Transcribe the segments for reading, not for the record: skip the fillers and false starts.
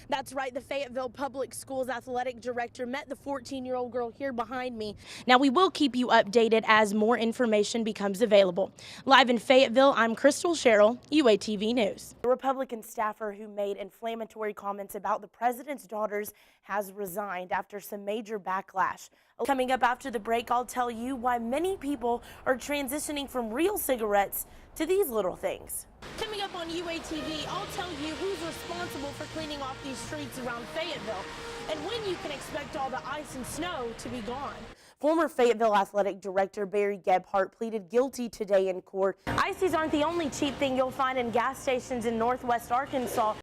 That's right, the Fayetteville Public Schools athletic director met the 14-year-old girl here behind me. Now, we will keep you updated as more information becomes available. Live in Fayetteville, I'm Krystle Sherrell, UATV News. The Republican staffer who made inflammatory comments about the president's daughters has resigned after some major backlash. Coming up after the break, I'll tell you why many people are transitioning from real cigarettes to these little things. Coming up on UATV, I'll tell you who's responsible for cleaning off these streets around Fayetteville and when you can expect all the ice and snow to be gone. Former Fayetteville Athletic Director Barry Gebhardt pleaded guilty today in court. Ices aren't the only cheap thing you'll find in gas stations in Northwest Arkansas.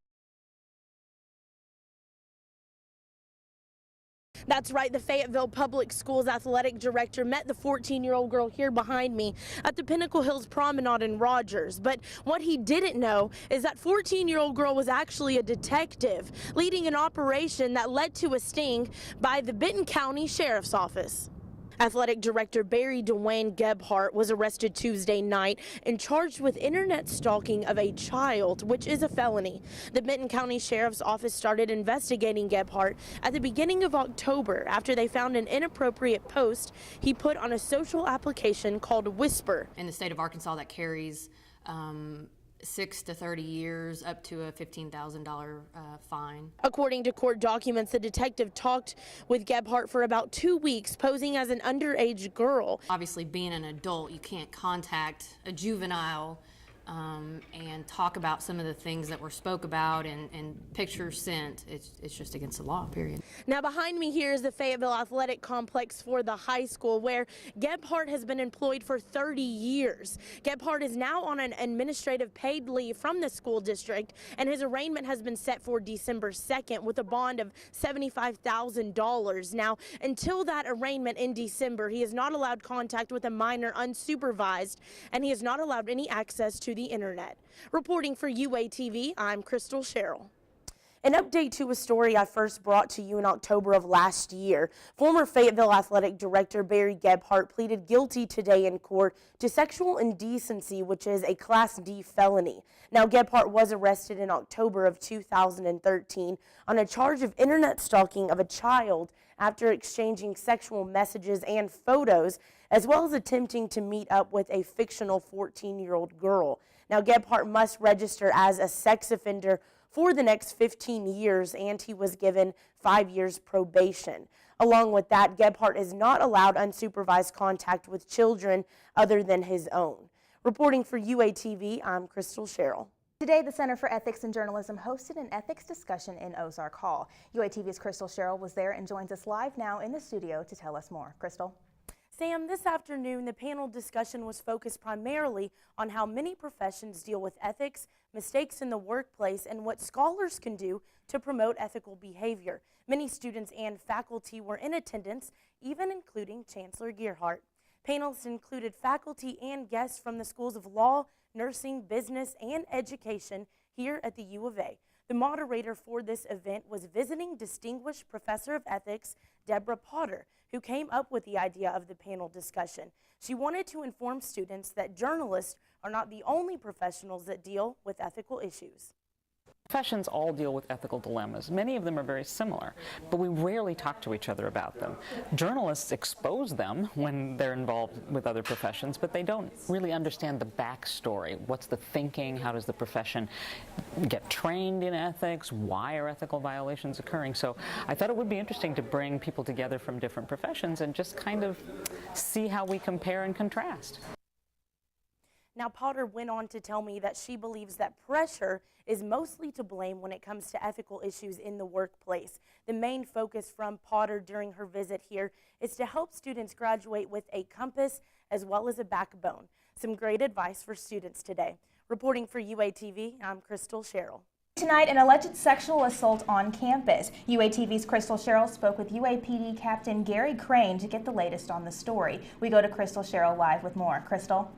That's right, the Fayetteville Public Schools athletic director met the 14-year-old girl here behind me at the Pinnacle Hills Promenade in Rogers. But what he didn't know is that 14-year-old girl was actually a detective leading an operation that led to a sting by the Benton County Sheriff's Office. Athletic Director Barry Dwayne Gebhardt was arrested Tuesday night and charged with internet stalking of a child, which is a felony. The Benton County Sheriff's Office started investigating Gebhardt at the beginning of October after they found an inappropriate post he put on a social application called Whisper. In the state of Arkansas, that carries 6 to 30 years, up to a $15,000 fine. According to court documents, the detective talked with Gebhardt for about 2 weeks, posing as an underage girl. Obviously, being an adult, you can't contact a juvenile and talk about some of the things that were spoke about and pictures sent. It's just against the law, period. Now behind me here is the Fayetteville Athletic Complex for the high school where Gebhardt has been employed for 30 years. Gebhardt is now on an administrative paid leave from the school district, and his arraignment has been set for December 2nd with a bond of $75,000. Now, until that arraignment in December, he is not allowed contact with a minor unsupervised, and he is not allowed any access to the internet. Reporting for UATV, I'm Krystle Sherrell. An update to a story I first brought to you in October of last year. Former Fayetteville Athletic Director Barry Gebhardt pleaded guilty today in court to sexual indecency, which is a Class D felony. Now, Gebhardt was arrested in October of 2013 on a charge of internet stalking of a child after exchanging sexual messages and photos, as well as attempting to meet up with a fictional 14-year-old girl. Now, Gebhardt must register as a sex offender for the next 15 years, and he was given 5 years probation. Along with that, Gebhardt is not allowed unsupervised contact with children other than his own. Reporting for UATV, I'm Krystle Sherrell. Today, the Center for Ethics and Journalism hosted an ethics discussion in Ozark Hall. UATV's Krystle Sherrell was there and joins us live now in the studio to tell us more. Krystle? Sam, this afternoon, the panel discussion was focused primarily on how many professions deal with ethics, mistakes in the workplace, and what scholars can do to promote ethical behavior. Many students and faculty were in attendance, even including Chancellor Gearhart. Panelists included faculty and guests from the schools of law, nursing, business, and education here at the U of A. The moderator for this event was visiting Distinguished Professor of Ethics, Deborah Potter, who came up with the idea of the panel discussion. She wanted to inform students that journalists are not the only professionals that deal with ethical issues. Professions all deal with ethical dilemmas. Many of them are very similar, but we rarely talk to each other about them. Journalists expose them when they're involved with other professions, but they don't really understand the backstory. What's the thinking? How does the profession get trained in ethics? Why are ethical violations occurring? So I thought it would be interesting to bring people together from different professions and just kind of see how we compare and contrast. Now, Potter went on to tell me that she believes that pressure is mostly to blame when it comes to ethical issues in the workplace. The main focus from Potter during her visit here is to help students graduate with a compass as well as a backbone. Some great advice for students today. Reporting for UATV, I'm Krystle Sherrell. Tonight, an alleged sexual assault on campus. UATV's Krystle Sherrell spoke with UAPD Captain Gary Crane to get the latest on the story. We go to Krystle Sherrell live with more. Krystle?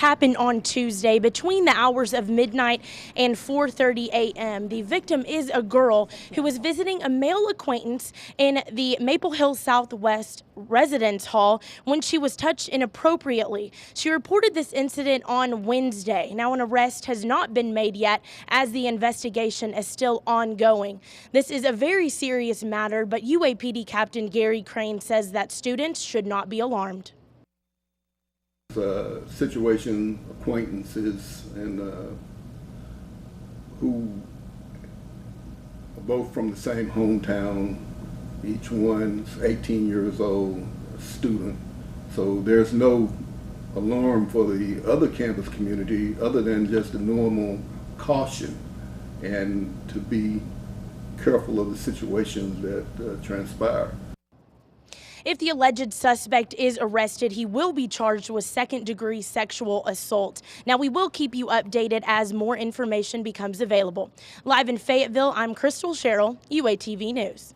happened on Tuesday between the hours of midnight and 4:30 a.m. The victim is a girl who was visiting a male acquaintance in the Maple Hill Southwest residence hall when she was touched inappropriately. She reported this incident on Wednesday. Now, an arrest has not been made yet as the investigation is still ongoing. This is a very serious matter, but UAPD Captain Gary Crane says that students should not be alarmed. Situation, acquaintances, and who are both from the same hometown. Each one's 18 years old, a student. So there's no alarm for the other campus community other than just the normal caution and to be careful of the situations that transpire. If the alleged suspect is arrested, he will be charged with second-degree sexual assault. Now, we will keep you updated as more information becomes available. Live in Fayetteville, I'm Krystle Sherrell, UATV News.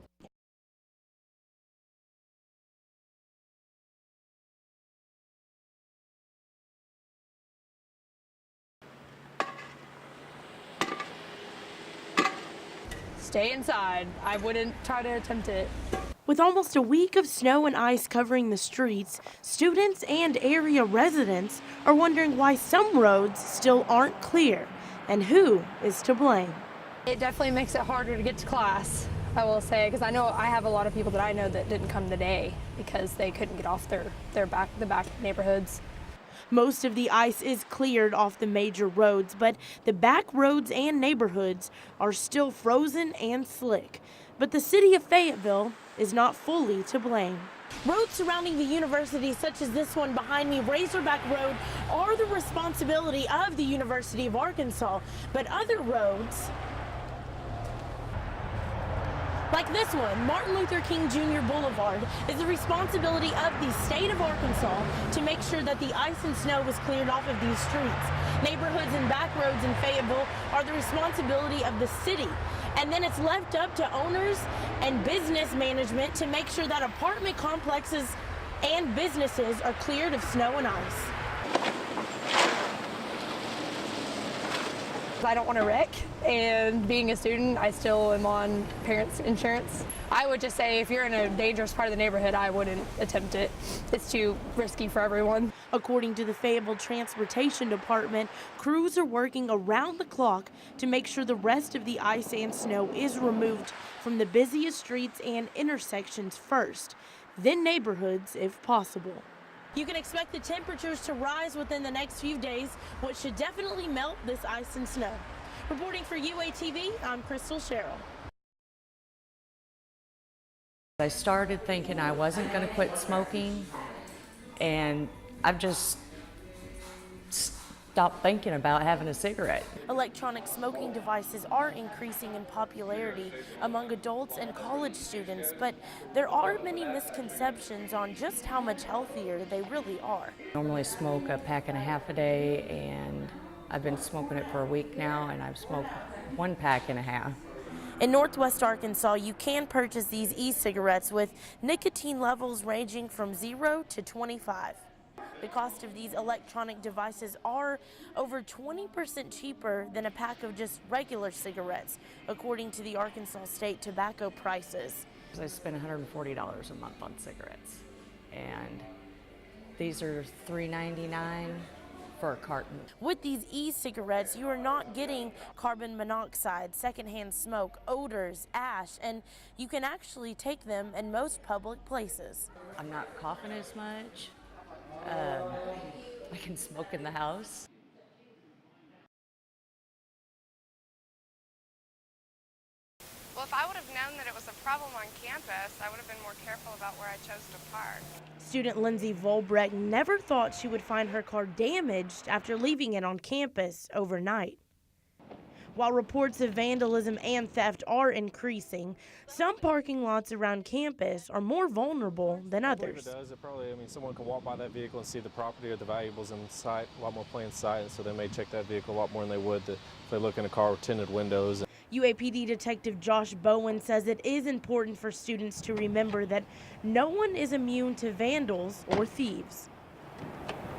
Stay inside. I wouldn't try to attempt it. With almost a week of snow and ice covering the streets, students and area residents are wondering why some roads still aren't clear and who is to blame. It definitely makes it harder to get to class, I will say, because I know I have a lot of people that I know that didn't come today because they couldn't get off the back neighborhoods. Most of the ice is cleared off the major roads, but the back roads and neighborhoods are still frozen and slick. But the city of Fayetteville is not fully to blame. Roads surrounding the university, such as this one behind me, Razorback Road, are the responsibility of the University of Arkansas. But other roads, like this one, Martin Luther King Jr. Boulevard, is the responsibility of the state of Arkansas to make sure that the ice and snow is cleared off of these streets. Neighborhoods and back roads in Fayetteville are the responsibility of the city. And then it's left up to owners and business management to make sure that apartment complexes and businesses are cleared of snow and ice. I don't want to wreck, and being a student, I still am on parents' insurance. I would just say if you're in a dangerous part of the neighborhood, I wouldn't attempt it. It's too risky for everyone. According to the Fayetteville Transportation Department, crews are working around the clock to make sure the rest of the ice and snow is removed from the busiest streets and intersections first, then neighborhoods if possible. You can expect the temperatures to rise within the next few days, which should definitely melt this ice and snow. Reporting for UATV, I'm Krystle Sherrell. I started thinking I wasn't going to quit smoking, and I've just stopped thinking about having a cigarette. Electronic smoking devices are increasing in popularity among adults and college students, but there are many misconceptions on just how much healthier they really are. I normally smoke a pack and a half a day, and I've been smoking it for a week now, and I've smoked 1 pack and a half. In Northwest Arkansas, you can purchase these e-cigarettes with nicotine levels ranging from 0 to 25. The cost of these electronic devices are over 20% cheaper than a pack of just regular cigarettes, according to the Arkansas State tobacco prices. I spend $140 a month on cigarettes, and these are $3.99 for a carton. With these e-cigarettes, you are not getting carbon monoxide, secondhand smoke, odors, ash, and you can actually take them in most public places. I'm not coughing as much. I can smoke in the house. Well, if I would have known that it was a problem on campus, I would have been more careful about where I chose to park. Student Lindsay Volbrecht never thought she would find her car damaged after leaving it on campus overnight. While reports of vandalism and theft are increasing, some parking lots around campus are more vulnerable than others. It does. It probably, someone can walk by that vehicle and see the property or the valuables in sight, a lot more plain sight, and so they may check that vehicle a lot more than they would if they look in a car with tinted windows. UAPD Detective Josh Bowen says it is important for students to remember that no one is immune to vandals or thieves.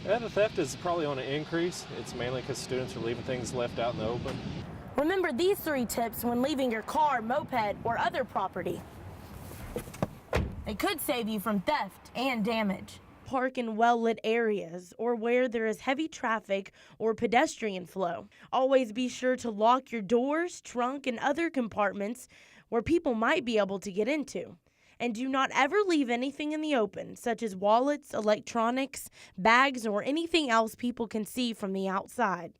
Yeah, the theft is probably on an increase. It's mainly because students are leaving things left out in the open. Remember these 3 tips when leaving your car, moped, or other property. They could save you from theft and damage. Park in well-lit areas or where there is heavy traffic or pedestrian flow. Always be sure to lock your doors, trunk, and other compartments where people might be able to get into. And do not ever leave anything in the open, such as wallets, electronics, bags, or anything else people can see from the outside.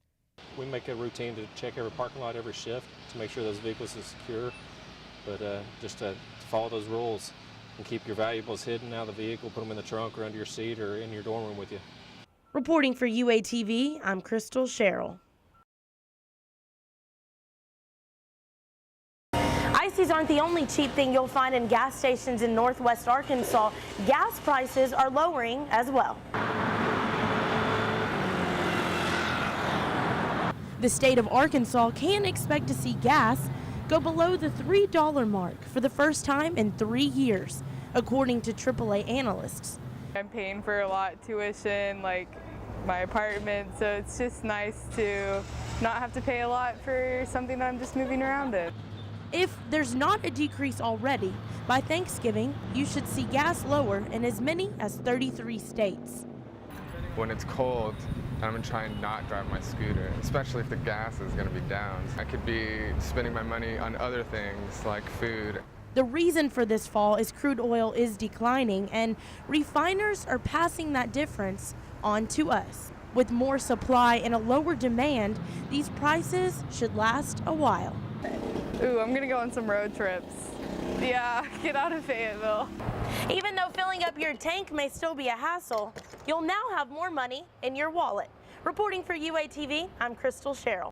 We make a routine to check every parking lot every shift to make sure those vehicles are secure, but just to follow those rules and keep your valuables hidden out of the vehicle, put them in the trunk or under your seat or in your dorm room with you. Reporting for UATV, I'm Krystle Sherrell. Ices aren't the only cheap thing you'll find in gas stations in Northwest Arkansas. Gas prices are lowering as well. The state of Arkansas can expect to see gas go below the $3 mark for the first time in 3 years, according to AAA analysts. I'm paying for a lot of tuition, like my apartment, so it's just nice to not have to pay a lot for something that I'm just moving around in. If there's not a decrease already, by Thanksgiving, you should see gas lower in as many as 33 states. When it's cold, I'm gonna try and not drive my scooter, especially if the gas is gonna be down. I could be spending my money on other things like food. The reason for this fall is crude oil is declining, and refiners are passing that difference on to us. With more supply and a lower demand, these prices should last a while. Ooh, I'm gonna go on some road trips. Yeah, get out of Fayetteville. Even though filling up your tank may still be a hassle, you'll now have more money in your wallet. Reporting for UATV, I'm Krystle Sherrell.